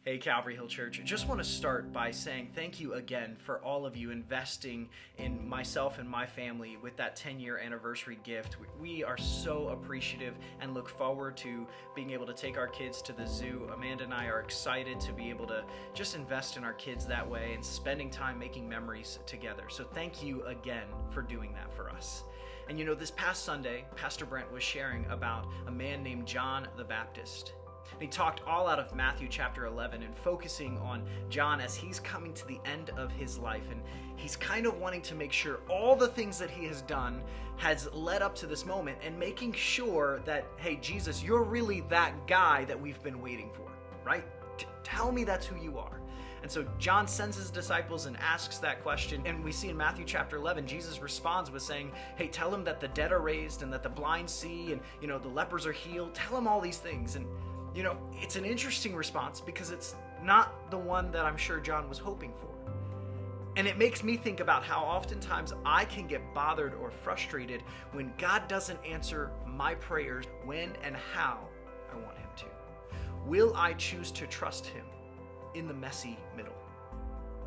Hey, Calvary Hill Church. I just want to start by saying thank you again for all of you investing in myself and my family with that 10-year anniversary gift. We are so appreciative and look forward to being able to take our kids to the zoo. Amanda and I are excited to be able to just invest in our kids that way and spending time making memories together. So thank you again for doing that for us. And this past Sunday, Pastor Brent was sharing about a man named John the Baptist. And he talked all out of Matthew chapter 11 and focusing on John as he's coming to the end of his life. And he's kind of wanting to make sure all the things that he has done has led up to this moment and making sure that, hey, Jesus, you're really that guy that we've been waiting for, right? Tell me that's who you are. And so John sends his disciples and asks that question. And we see in Matthew chapter 11, Jesus responds with saying, hey, tell him that the dead are raised and that the blind see and, the lepers are healed. Tell him all these things. And it's an interesting response because it's not the one that I'm sure John was hoping for. And it makes me think about how oftentimes I can get bothered or frustrated when God doesn't answer my prayers when and how I want him to. Will I choose to trust him in the messy middle?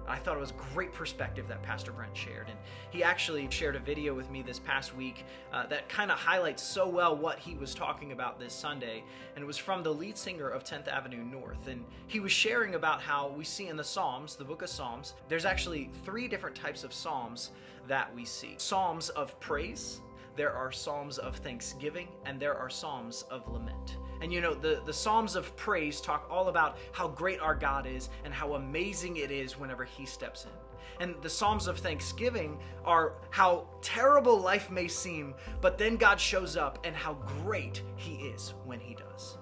I thought it was great perspective that Pastor Brent shared. And he actually shared a video with me this past week that kind of highlights so well what he was talking about this Sunday. And it was from the lead singer of 10th Avenue North. And he was sharing about how we see in the Psalms, the book of Psalms, there's actually 3 different types of Psalms that we see. Psalms of praise, there are Psalms of thanksgiving, and there are Psalms of lament. And the Psalms of praise talk all about how great our God is and how amazing it is whenever he steps in. And the Psalms of thanksgiving are how terrible life may seem, but then God shows up and how great he is when he does.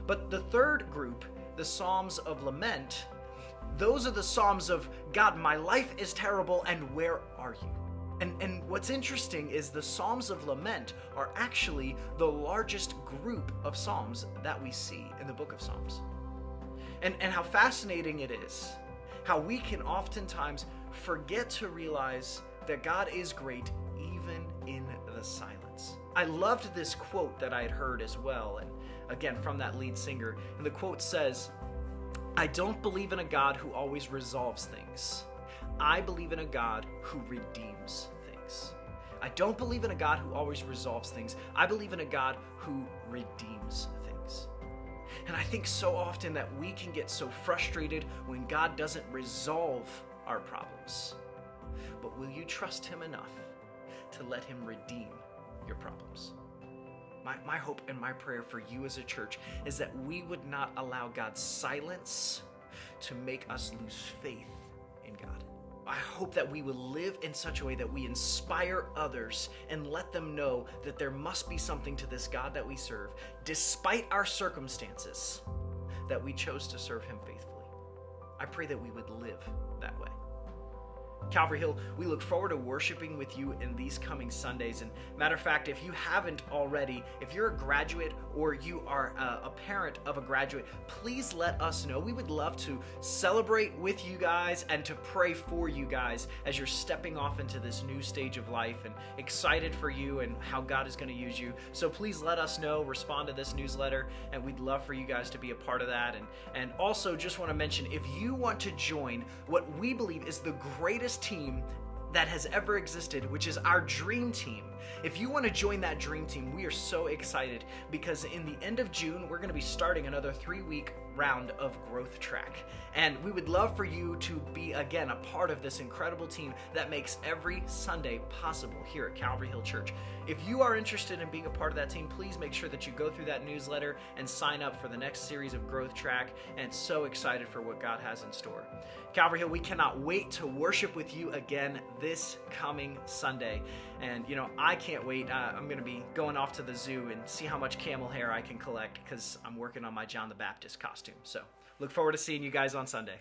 But the third group, the Psalms of lament, those are the Psalms of God, my life is terrible and where are you? And what's interesting is the Psalms of Lament are actually the largest group of Psalms that we see in the book of Psalms. And how fascinating it is, how we can oftentimes forget to realize that God is great even in the silence. I loved this quote that I had heard as well, and again from that lead singer. And the quote says, "I don't believe in a God who always resolves things. I believe in a God who redeems things." I don't believe in a God who always resolves things. I believe in a God who redeems things. And I think so often that we can get so frustrated when God doesn't resolve our problems. But will you trust him enough to let him redeem your problems? My hope and my prayer for you as a church is that we would not allow God's silence to make us lose faith in God. I hope that we will live in such a way that we inspire others and let them know that there must be something to this God that we serve, despite our circumstances, that we chose to serve him faithfully. I pray that we would live that way. Calvary Hill, we look forward to worshiping with you in these coming Sundays. And matter of fact, if you haven't already, if you're a graduate or you are a parent of a graduate, please let us know. We would love to celebrate with you guys and to pray for you guys as you're stepping off into this new stage of life, and excited for you and how God is going to use you. So please let us know, respond to this newsletter, and we'd love for you guys to be a part of that. And also just want to mention, if you want to join what we believe is the greatest team that has ever existed, which is our dream team. If you want to join that dream team, we are so excited because in the end of June, we're going to be starting another 3-week round of Growth Track. And we would love for you to be, again, a part of this incredible team that makes every Sunday possible here at Calvary Hill Church. If you are interested in being a part of that team, please make sure that you go through that newsletter and sign up for the next series of Growth Track. And so excited for what God has in store. Calvary Hill, we cannot wait to worship with you again this coming Sunday. And, I can't wait. I'm going to be going off to the zoo and see how much camel hair I can collect because I'm working on my John the Baptist costume. So look forward to seeing you guys on Sunday.